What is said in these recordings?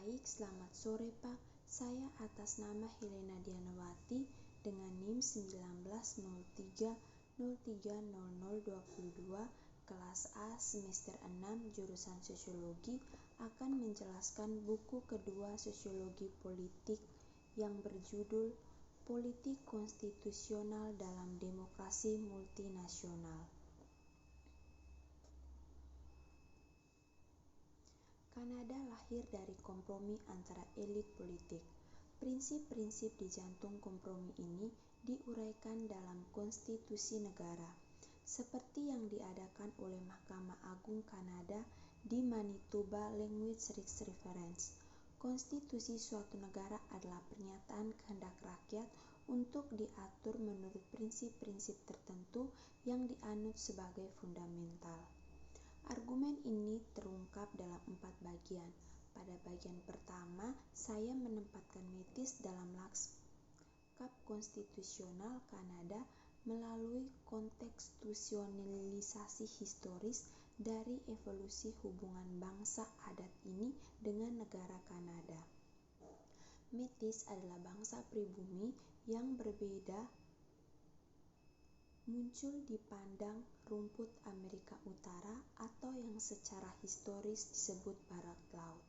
Baik, selamat sore Pak. Saya atas nama Helena Dianawati dengan NIM 1903030022 kelas A semester 6 jurusan Sosiologi akan menjelaskan buku kedua Sosiologi Politik yang berjudul Politik Konstitusional dalam Demokrasi Multinasional. Kanada lahir dari kompromi antara elit politik. Prinsip-prinsip di jantung kompromi ini diuraikan dalam konstitusi negara, seperti yang diadakan oleh Mahkamah Agung Kanada di Manitoba Language Rights Reference. Konstitusi suatu negara adalah pernyataan kehendak rakyat untuk diatur menurut prinsip-prinsip tertentu yang dianut sebagai fundamental. Argumen ini terungkap dalam 4 bagian. Pada bagian pertama, saya menempatkan Métis dalam lanskap konstitusional Kanada melalui kontekstualisasi historis dari evolusi hubungan bangsa adat ini dengan negara Kanada. Métis adalah bangsa pribumi yang berbeda muncul di padang rumput Amerika Utara atau yang secara historis disebut Barat Laut.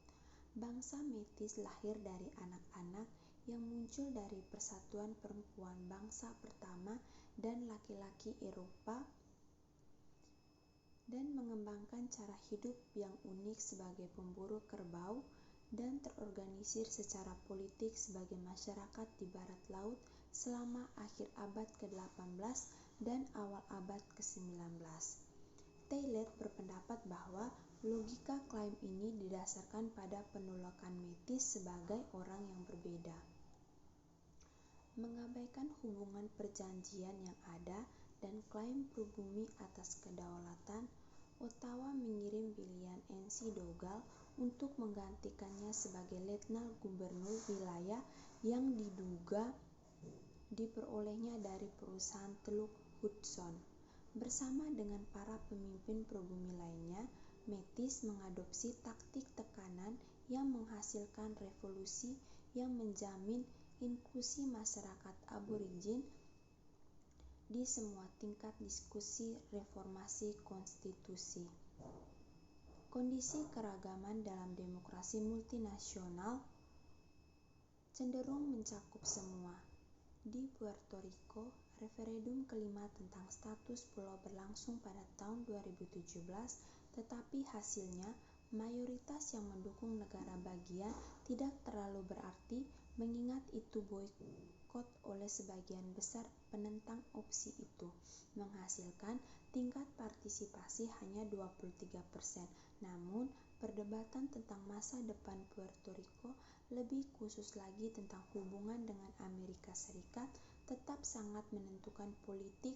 Bangsa Métis lahir dari anak-anak yang muncul dari persatuan perempuan bangsa pertama dan laki-laki Eropa dan mengembangkan cara hidup yang unik sebagai pemburu kerbau dan terorganisir secara politik sebagai masyarakat di Barat Laut selama akhir abad ke-18 dan awal abad ke-19. Taylor berpendapat bahwa logika klaim ini didasarkan pada penolakan Métis sebagai orang yang berbeda. Mengabaikan hubungan perjanjian yang ada dan klaim pribumi atas kedaulatan, Ottawa mengirim William N.C. Dougal untuk menggantikannya sebagai letnan gubernur wilayah yang diduga diperolehnya dari perusahaan Teluk Hudson. Bersama dengan para pemimpin pribumi lainnya, Métis mengadopsi taktik tekanan yang menghasilkan revolusi yang menjamin inklusi masyarakat aborigin di semua tingkat diskusi reformasi konstitusi. Kondisi keragaman dalam demokrasi multinasional cenderung mencakup semua. Di Puerto Rico, referendum kelima tentang status pulau berlangsung pada tahun 2017, tetapi hasilnya mayoritas yang mendukung negara bagian tidak terlalu berarti mengingat itu boikot oleh sebagian besar penentang opsi itu, menghasilkan tingkat partisipasi hanya 23%. Namun, perdebatan tentang masa depan Puerto Rico, lebih khusus lagi tentang hubungan dengan Amerika Serikat, tetap sangat menentukan politik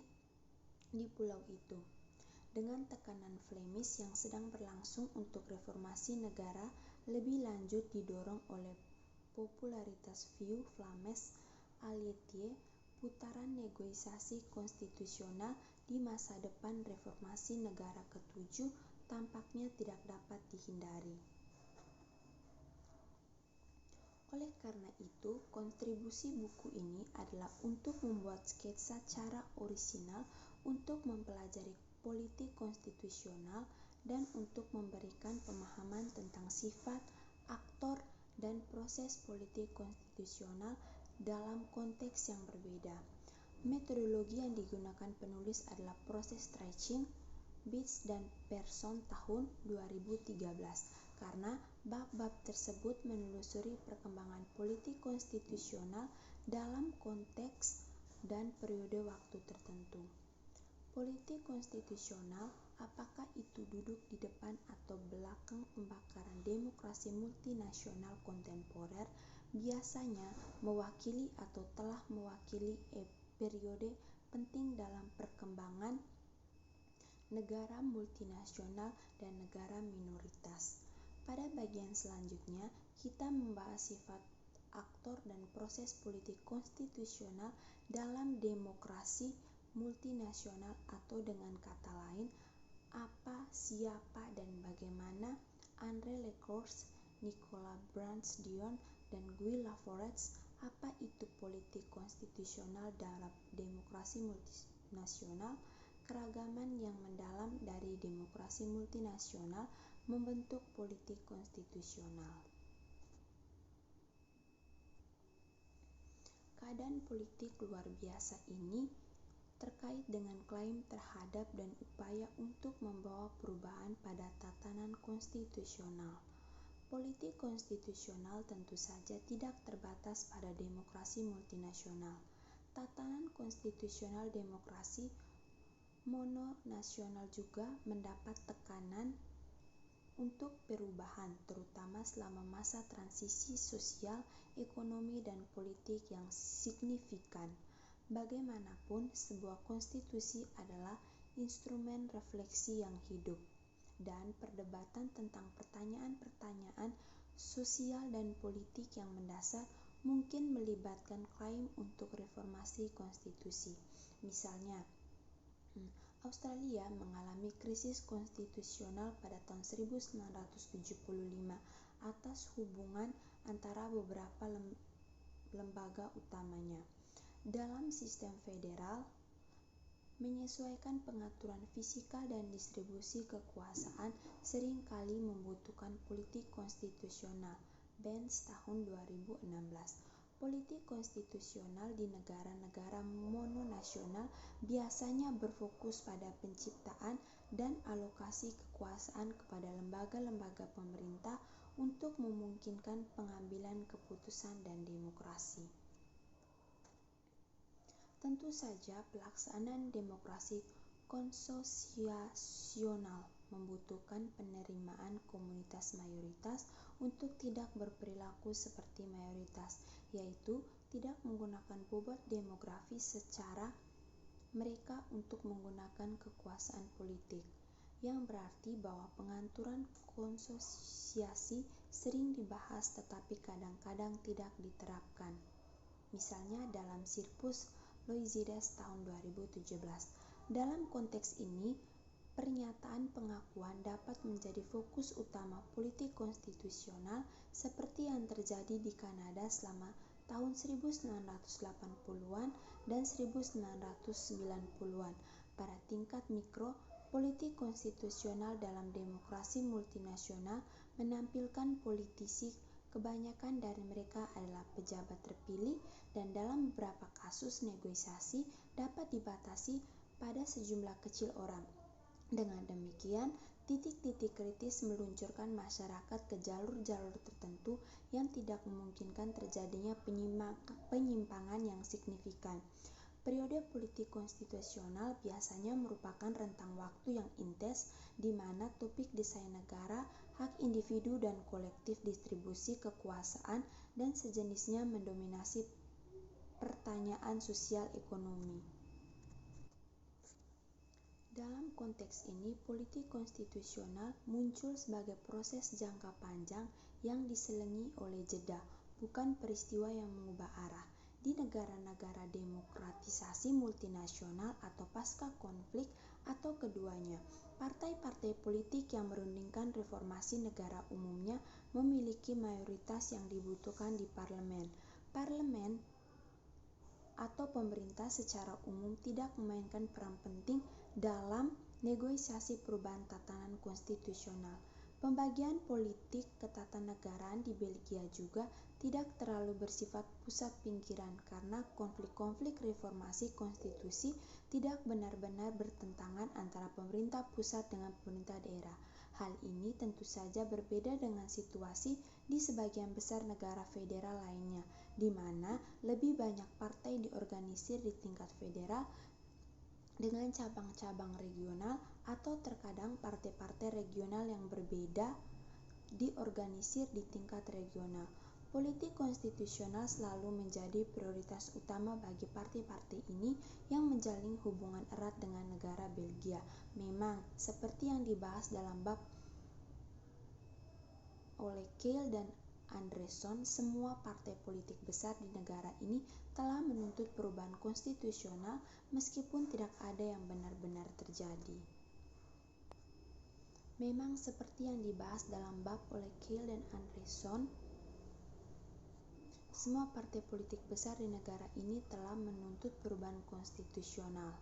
di pulau itu. Dengan tekanan Flemish yang sedang berlangsung untuk reformasi negara lebih lanjut didorong oleh popularitas Vieux Flames Alliés, putaran negosiasi konstitusional di masa depan reformasi negara ke-7 tampaknya tidak dapat dihindari. Oleh karena itu, kontribusi buku ini adalah untuk membuat sketsa cara orisinal untuk mempelajari politik konstitusional dan untuk memberikan pemahaman tentang sifat, aktor, dan proses politik konstitusional dalam konteks yang berbeda. Metodologi yang digunakan penulis adalah proses Streiching, Beetz dan Pearson tahun 2013 karena bab-bab tersebut menelusuri perkembangan politik konstitusional dalam konteks dan periode waktu tertentu. Politik konstitusional, apakah itu duduk di depan atau belakang pembakaran demokrasi multinasional kontemporer, biasanya mewakili atau telah mewakili periode penting dalam perkembangan negara multinasional dan negara minoritas. Pada bagian selanjutnya, kita membahas sifat, aktor, dan proses politik konstitusional dalam demokrasi multinasional atau dengan kata lain, apa, siapa, dan bagaimana André Leclerc Nicola Brands-Dion, dan Guy Laforet, apa itu politik konstitusional dalam demokrasi multinasional. Keragaman yang mendalam dari demokrasi multinasional membentuk politik konstitusional. Keadaan politik luar biasa ini terkait dengan klaim terhadap dan upaya untuk membawa perubahan pada tatanan konstitusional. Politik konstitusional tentu saja tidak terbatas pada demokrasi multinasional. Tatanan konstitusional demokrasi mononasional juga mendapat tekanan untuk perubahan, terutama selama masa transisi sosial, ekonomi, dan politik yang signifikan. Bagaimanapun, sebuah konstitusi adalah instrumen refleksi yang hidup, dan perdebatan tentang pertanyaan-pertanyaan sosial dan politik yang mendasar mungkin melibatkan klaim untuk reformasi konstitusi. Misalnya, Australia mengalami krisis konstitusional pada tahun 1975 atas hubungan antara beberapa lembaga utamanya. Dalam sistem federal, menyesuaikan pengaturan fisikal dan distribusi kekuasaan seringkali membutuhkan politik konstitusional. Benz tahun 2016. Politik konstitusional di negara-negara mononasional biasanya berfokus pada penciptaan dan alokasi kekuasaan kepada lembaga-lembaga pemerintah untuk memungkinkan pengambilan keputusan dan demokrasi. Tentu saja, pelaksanaan demokrasi konsosiasional membutuhkan penerimaan komunitas mayoritas untuk tidak berperilaku seperti mayoritas, yaitu tidak menggunakan bobot demografis secara mereka untuk menggunakan kekuasaan politik, yang berarti bahwa pengaturan konsosiasi sering dibahas tetapi kadang-kadang tidak diterapkan. Misalnya dalam Sirkus Loizides tahun 2017. Dalam konteks ini, pernyataan pengakuan dapat menjadi fokus utama politik konstitusional seperti yang terjadi di Kanada selama tahun 1980-an dan 1990-an. Pada tingkat mikro, politik konstitusional dalam demokrasi multinasional menampilkan politisi, kebanyakan dari mereka adalah pejabat terpilih, dan dalam beberapa kasus negosiasi dapat dibatasi pada sejumlah kecil orang. Dengan demikian, titik-titik kritis meluncurkan masyarakat ke jalur-jalur tertentu yang tidak memungkinkan terjadinya penyimpangan yang signifikan. Periode politik konstitusional biasanya merupakan rentang waktu yang intens di mana topik desain negara, hak individu dan kolektif, distribusi kekuasaan, dan sejenisnya mendominasi pertanyaan sosial ekonomi. Dalam konteks ini, politik konstitusional muncul sebagai proses jangka panjang yang diselingi oleh jeda, bukan peristiwa yang mengubah arah. Di negara-negara demokratisasi multinasional atau pasca konflik atau keduanya, partai-partai politik yang merundingkan reformasi negara umumnya memiliki mayoritas yang dibutuhkan di parlemen. Parlemen atau pemerintah secara umum tidak memainkan peran penting dalam negosiasi perubahan tatanan konstitusional. Pembagian politik ketatanegaraan di Belgia juga tidak terlalu bersifat pusat pinggiran karena konflik-konflik reformasi konstitusi tidak benar-benar bertentangan antara pemerintah pusat dengan pemerintah daerah. Hal ini tentu saja berbeda dengan situasi di sebagian besar negara federal lainnya, di mana lebih banyak partai diorganisir di tingkat federal dengan cabang-cabang regional, atau terkadang partai-partai regional yang berbeda diorganisir di tingkat regional. Politik konstitusional selalu menjadi prioritas utama bagi partai-partai ini yang menjalin hubungan erat dengan negara Belgia. Memang, seperti yang dibahas dalam bab oleh Keil dan Andreson, semua partai politik besar di negara ini telah menuntut perubahan konstitusional meskipun tidak ada yang benar-benar terjadi. Memang seperti yang dibahas dalam bab oleh Keil dan Andreson, semua partai politik besar di negara ini telah menuntut perubahan konstitusional.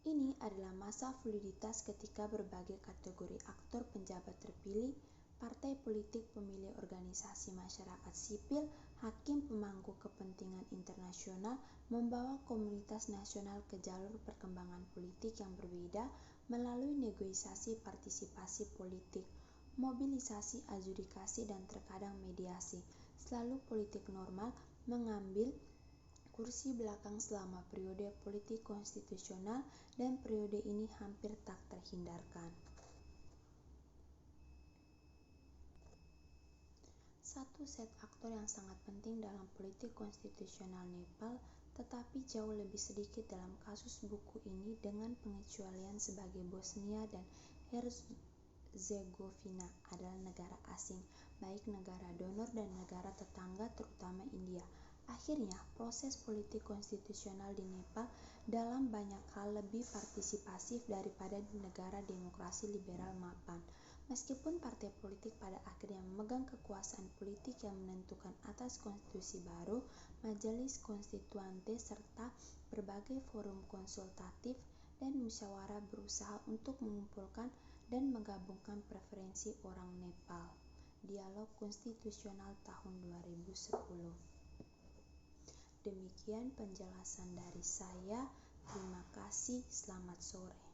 Ini adalah masa fluiditas ketika berbagai kategori aktor penjabat terpilih, partai politik, pemilih, organisasi masyarakat sipil, hakim, pemangku kepentingan internasional membawa komunitas nasional ke jalur perkembangan politik yang berbeda melalui negosiasi partisipasi politik, mobilisasi, adjudikasi, dan terkadang mediasi. Selalu politik normal mengambil kursi belakang selama periode politik konstitusional, dan periode ini hampir tak terhindarkan. Satu set aktor yang sangat penting dalam politik konstitusional Nepal, tetapi jauh lebih sedikit dalam kasus buku ini dengan pengecualian sebagai Bosnia dan Herzegovina adalah negara asing, baik negara donor dan negara tetangga terutama India. Akhirnya, proses politik konstitusional di Nepal dalam banyak hal lebih partisipasif daripada di negara demokrasi liberal mapan. Meskipun partai politik pada akhirnya memegang kekuasaan politik yang menentukan atas konstitusi baru, majelis konstituante serta berbagai forum konsultatif dan musyawarah berusaha untuk mengumpulkan dan menggabungkan preferensi orang Nepal. Dialog Konstitusional tahun 2010. Demikian penjelasan dari saya. Terima kasih. Selamat sore.